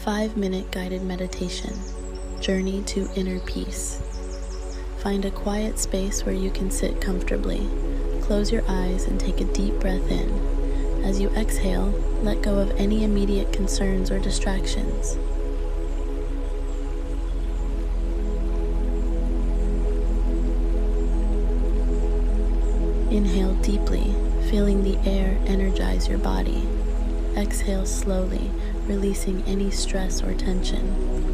5-minute guided meditation. Journey to inner peace. Find a quiet space where you can sit comfortably. Close your eyes and take a deep breath in. As you exhale, let go of any immediate concerns or distractions. Inhale deeply, feeling the air energize your body. Exhale slowly, releasing any stress or tension.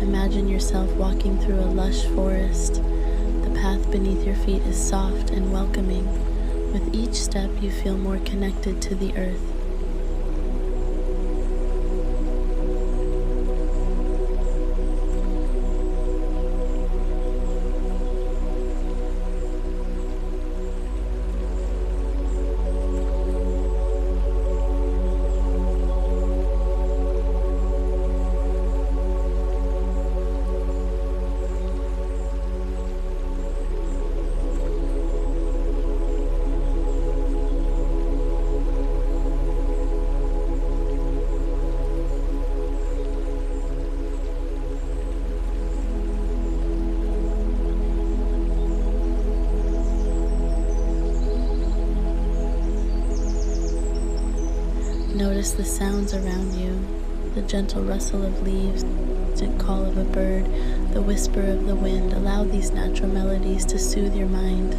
Imagine yourself walking through a lush forest. The path beneath your feet is soft and welcoming. With each step, you feel more connected to the earth. Notice the sounds around you, the gentle rustle of leaves, the distant call of a bird, the whisper of the wind. Allow these natural melodies to soothe your mind.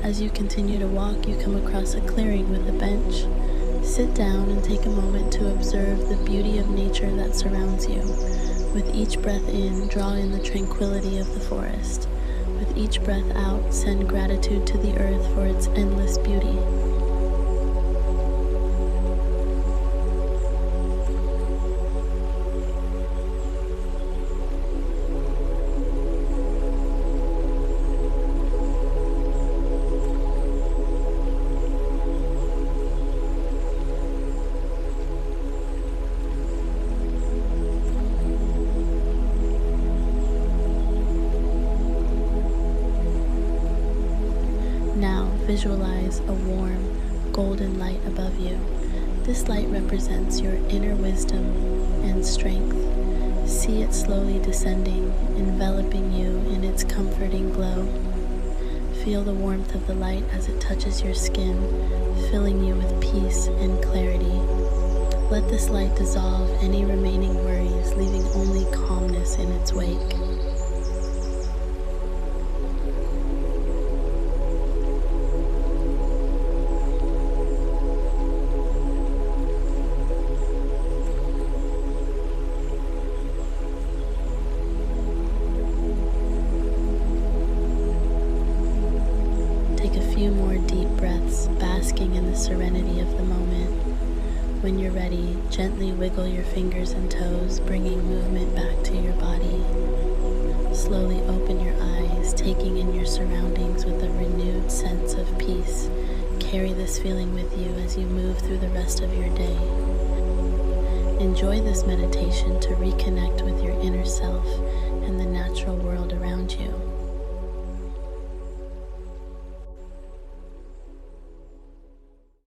As you continue to walk, you come across a clearing with a bench. Sit down and take a moment to observe the beauty of nature that surrounds you. With each breath in, draw in the tranquility of the forest. With each breath out, send gratitude to the earth for its endless beauty. Now visualize a warm, golden light above you. This light represents your inner wisdom and strength. See it slowly descending, enveloping you in its comforting glow. Feel the warmth of the light as it touches your skin, filling you with peace and clarity. Let this light dissolve any remaining worries, leaving only calmness in its wake. Few more deep breaths, basking in the serenity of the moment. When you're ready, gently wiggle your fingers and toes, bringing movement back to your body. Slowly open your eyes, taking in your surroundings with a renewed sense of peace. Carry this feeling with you as you move through the rest of your day. Enjoy this meditation to reconnect with your inner self and the natural world around you.